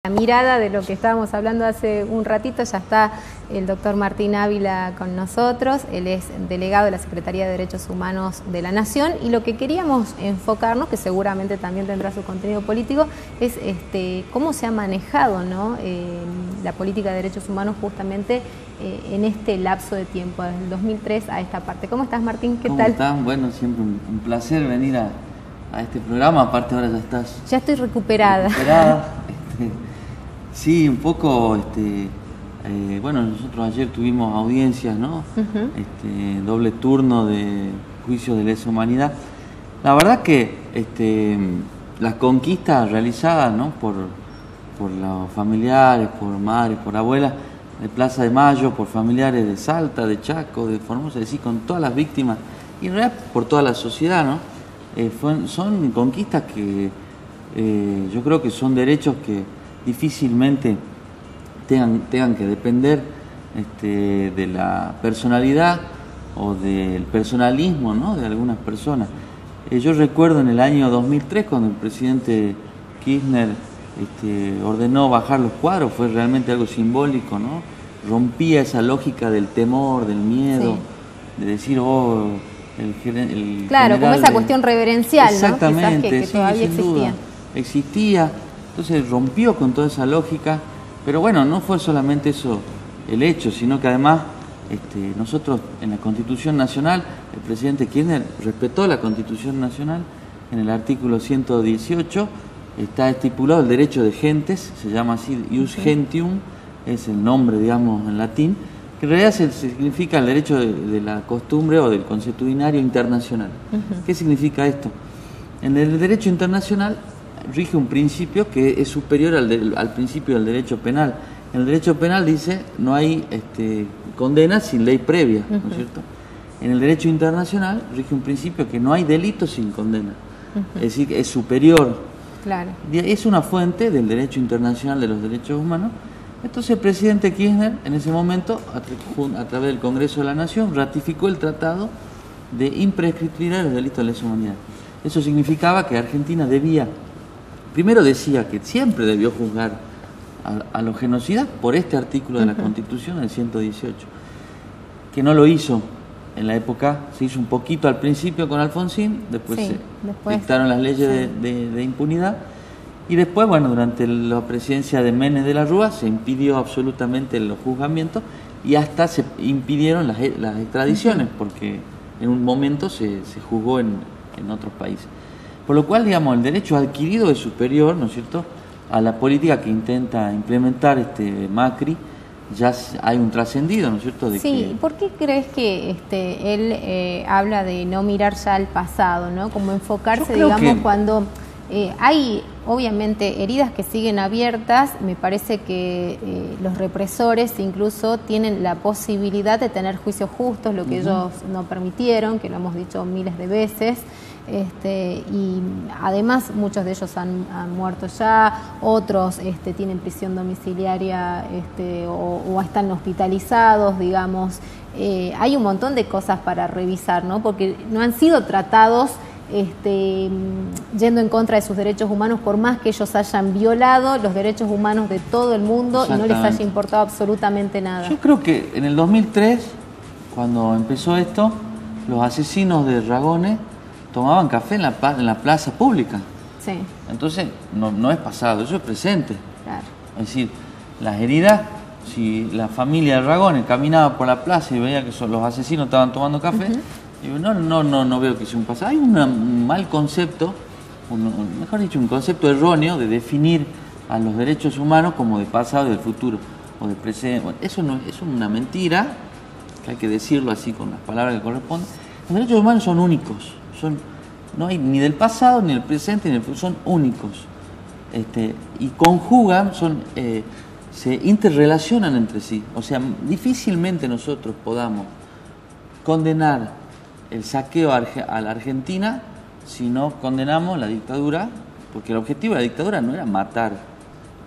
La mirada de lo que estábamos hablando hace un ratito. Ya está el doctor Martín Ávila con nosotros. Él es delegado de la Secretaría de Derechos Humanos de la Nación, y lo que queríamos enfocarnos, que seguramente también tendrá su contenido político, es cómo se ha manejado, ¿no?, la política de derechos humanos justamente en este lapso de tiempo, desde el 2003 a esta parte. ¿Cómo estás, Martín? ¿Qué tal? ¿Cómo están? Bueno, siempre un placer venir a este programa. Aparte ahora ya estás... Ya estoy recuperada. Sí, un poco, bueno, nosotros ayer tuvimos audiencias, ¿no? Doble turno de juicio de lesa humanidad. La verdad que las conquistas realizadas, ¿no?, por los familiares, por madres, por abuelas de Plaza de Mayo, por familiares de Salta, de Chaco, de Formosa, es decir, con todas las víctimas, y en realidad por toda la sociedad, ¿no? Son conquistas que yo creo que son derechos que difícilmente tengan que depender de la personalidad o del personalismo, ¿no?, de algunas personas. Yo recuerdo en el año 2003, cuando el presidente Kirchner ordenó bajar los cuadros, fue realmente algo simbólico, ¿no? Rompía esa lógica del temor, del miedo, sí, de decir, claro, como esa cuestión reverencial, exactamente, ¿no? Quizás que sí, todavía sin duda existía. Entonces rompió con toda esa lógica, pero bueno, no fue solamente eso el hecho, sino que además nosotros en la Constitución Nacional, el presidente Kirchner respetó la Constitución Nacional. En el artículo 118 está estipulado el derecho de gentes, se llama así, ius gentium, es el nombre, digamos, en latín, que en realidad significa el derecho de la costumbre o del consuetudinario internacional. ¿Qué significa esto? En el derecho internacional rige un principio que es superior al principio del derecho penal. En el derecho penal dice no hay condena sin ley previa, ¿no es cierto? En el derecho internacional rige un principio que no hay delito sin condena, es decir, que es superior. Claro. Es una fuente del derecho internacional de los derechos humanos. Entonces el presidente Kirchner en ese momento, a través del Congreso de la Nación, ratificó el tratado de imprescriptibilidad de los delitos de lesa humanidad. Eso significaba que Argentina debía, primero decía que siempre debió juzgar a los genocidas por este artículo de la Constitución, el 118, que no lo hizo en la época. Se hizo un poquito al principio con Alfonsín, después se dictaron las leyes de impunidad, y después, bueno, durante la presidencia de Menem de la Rúa se impidió absolutamente los juzgamientos y hasta se impidieron las extradiciones, porque en un momento se juzgó en otros países. Por lo cual, digamos, el derecho adquirido es superior, ¿no es cierto?, a la política que intenta implementar Macri. Ya hay un trascendido, ¿no es cierto? Sí, ¿por qué crees que él habla de no mirar ya al pasado, ¿no? Como enfocarse, digamos, cuando hay obviamente heridas que siguen abiertas? Me parece que los represores incluso tienen la posibilidad de tener juicios justos, lo que ellos no permitieron, que lo hemos dicho miles de veces. Y además muchos de ellos han muerto ya, otros tienen prisión domiciliaria o están hospitalizados, digamos. Hay un montón de cosas para revisar, ¿no? Porque no han sido tratados yendo en contra de sus derechos humanos, por más que ellos hayan violado los derechos humanos de todo el mundo y no les haya importado absolutamente nada. Yo creo que en el 2003, cuando empezó esto, los asesinos de Ragones tomaban café en la plaza pública. Sí. Entonces, no es pasado, eso es presente. Claro. Es decir, las heridas, si la familia de Ragones caminaba por la plaza y veía que los asesinos estaban tomando café, digo, no veo que sea un pasado. Hay un mal concepto, mejor dicho, un concepto erróneo de definir a los derechos humanos como de pasado y del futuro, o de presente. Bueno, eso es una mentira, que hay que decirlo así con las palabras que corresponden. Los derechos humanos son únicos. No hay ni del pasado, ni del presente, ni del futuro, son únicos. Y conjugan, se interrelacionan entre sí. O sea, difícilmente nosotros podamos condenar el saqueo a la Argentina si no condenamos la dictadura, porque el objetivo de la dictadura no era matar.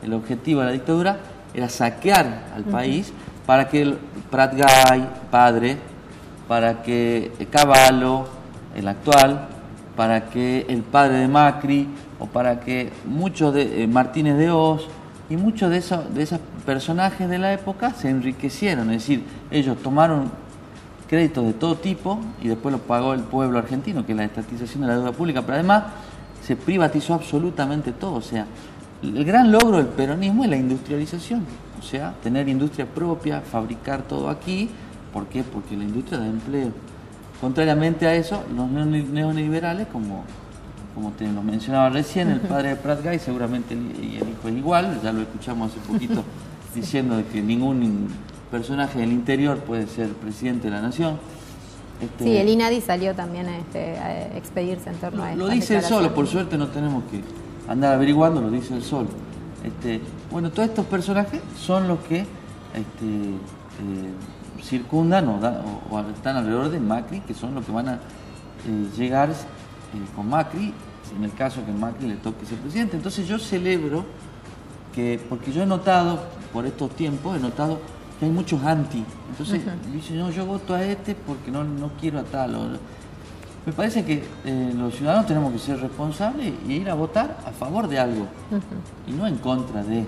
El objetivo de la dictadura era saquear al país para que el Prat Gay, padre, para que Cavallo, el actual, para que el padre de Macri, o para que muchos de Martínez de Oz, Y muchos de esos personajes de la época se enriquecieron, es decir, ellos tomaron créditos de todo tipo y después los pagó el pueblo argentino, que es la estatización de la deuda pública, pero además se privatizó absolutamente todo. O sea, el gran logro del peronismo es la industrialización, o sea, tener industria propia, fabricar todo aquí. ¿Por qué? Porque la industria da empleo. Contrariamente a eso, los neoliberales, como te lo mencionaba recién, el padre de Prat Gay, seguramente y el hijo es igual, ya lo escuchamos hace poquito diciendo de que ningún personaje del interior puede ser presidente de la nación. Sí, el INADI salió también a expedirse en torno a esto. Lo dice él solo, por suerte no tenemos que andar averiguando, lo dice él solo. Bueno, todos estos personajes son los que circundan o están alrededor de Macri, que son los que van a llegar con Macri, en el caso que Macri le toque ser presidente. Entonces yo celebro porque yo he notado, por estos tiempos, que hay muchos anti. Entonces dicen, no, yo voto a porque no quiero a tal. Me parece que los ciudadanos tenemos que ser responsables y ir a votar a favor de algo y no en contra de.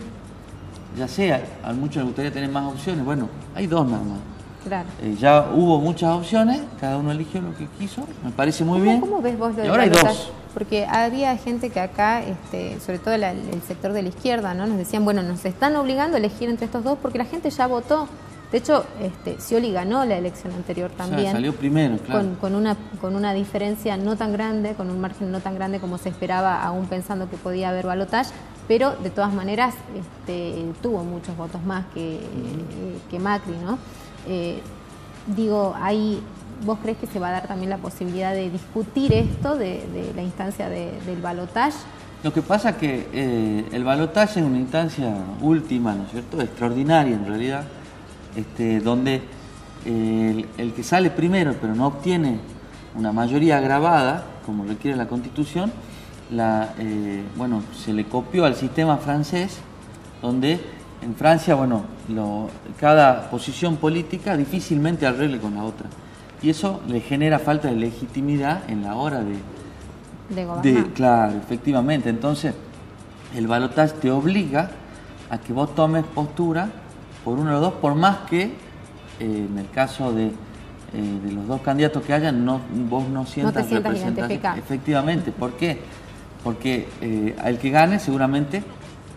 Ya sea, a muchos les gustaría tener más opciones. Bueno, hay dos nada más. Claro. Ya hubo muchas opciones, cada uno eligió lo que quiso, me parece muy bien. ¿Cómo ves vos lo de ahora hay dos? Porque había gente que acá, sobre todo el sector de la izquierda, ¿no? Nos decían, bueno, nos están obligando a elegir entre estos dos porque la gente ya votó. De hecho, Scioli ganó la elección anterior también. O sea, salió primero, claro. Con una diferencia no tan grande, con un margen no tan grande como se esperaba, aún pensando que podía haber balotaje, pero de todas maneras tuvo muchos votos más que Macri, ¿no? ¿Vos crees que se va a dar también la posibilidad de discutir esto de la instancia del balotaje? Lo que pasa es que el balotaje es una instancia última, ¿no es cierto?, extraordinaria en realidad, donde el que sale primero pero no obtiene una mayoría agravada, como requiere la Constitución, se le copió al sistema francés, donde en Francia, cada posición política difícilmente arregle con la otra. Y eso le genera falta de legitimidad en la hora de gobernar. Claro, efectivamente. Entonces, el balotaje te obliga a que vos tomes postura por uno de los dos, por más que en el caso de los dos candidatos que hayan, vos no sientas representación. Efectivamente. ¿Por qué? Porque el que gane seguramente,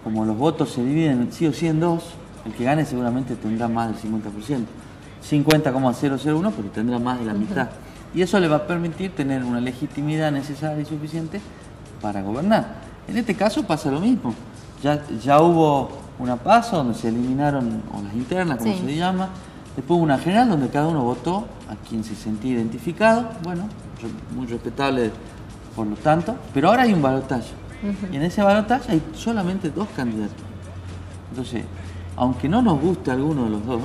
como los votos se dividen sí o sí en dos, el que gane seguramente tendrá más del 50%, 50,001, pero tendrá más de la mitad. Y eso le va a permitir tener una legitimidad necesaria y suficiente para gobernar. En este caso pasa lo mismo. Ya hubo una PASO donde se eliminaron, o las internas, como se llama. Después hubo una general donde cada uno votó a quien se sentía identificado. Bueno, muy respetable por lo tanto. Pero ahora hay un balotaje. Y en ese balotaje hay solamente dos candidatos. Entonces, aunque no nos guste alguno de los dos,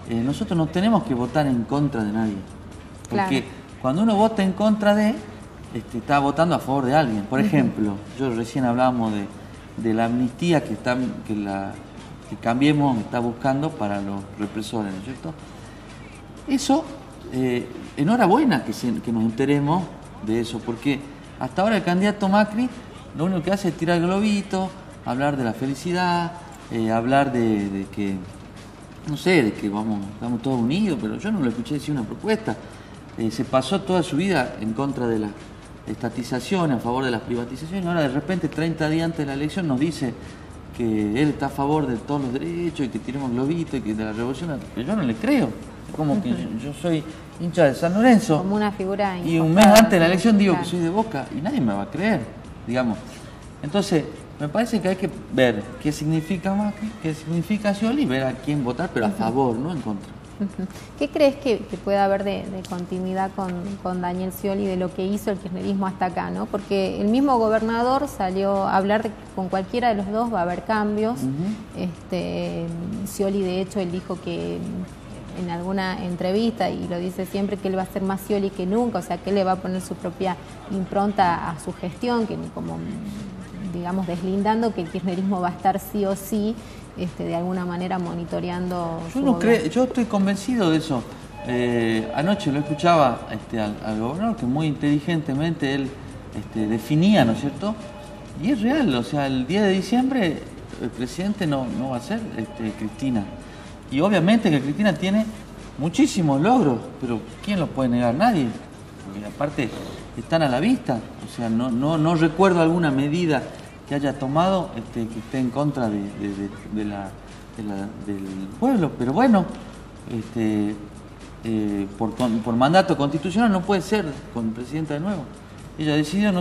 nosotros no tenemos que votar en contra de nadie. Porque cuando uno vota en contra está votando a favor de alguien. Por ejemplo, yo recién hablábamos de la amnistía que Cambiemos está buscando para los represores, ¿no es cierto? Eso, enhorabuena que nos enteremos de eso, porque hasta ahora el candidato Macri lo único que hace es tirar globito, hablar de la felicidad, hablar de que, no sé, de que estamos todos unidos, pero yo no lo escuché decir una propuesta. Se pasó toda su vida en contra de la estatización, a favor de las privatizaciones, y ahora de repente 30 días antes de la elección nos dice que él está a favor de todos los derechos y que tiremos globito y que de la revolución, pero yo no le creo. Es como que yo soy hincha de San Lorenzo. Como una figura y un mes antes de la elección digo que soy de Boca y nadie me va a creer, digamos. Entonces, me parece que hay que ver qué significa Macri, qué significa Scioli, ver a quién votar, pero a favor, no en contra. ¿Qué crees que puede haber de continuidad con Daniel Scioli de lo que hizo el kirchnerismo hasta acá, ¿no? Porque el mismo gobernador salió a hablar de que con cualquiera de los dos va a haber cambios. Scioli, de hecho, él dijo que en alguna entrevista, y lo dice siempre, que él va a ser más Scioli que nunca, o sea, que él le va a poner su propia impronta a su gestión, que como, digamos, deslindando que el kirchnerismo va a estar sí o sí de alguna manera monitoreando. Yo estoy convencido de eso. Anoche lo escuchaba al gobernador, que muy inteligentemente él definía, ¿no es cierto? Y es real, o sea, el 10 de diciembre el presidente no va a ser Cristina. Y obviamente que Cristina tiene muchísimos logros, pero ¿quién los puede negar? Nadie. Porque aparte están a la vista. O sea, no recuerdo alguna medida que haya tomado que esté en contra del pueblo. Pero bueno, por mandato constitucional no puede ser con presidenta de nuevo. Ella decidió no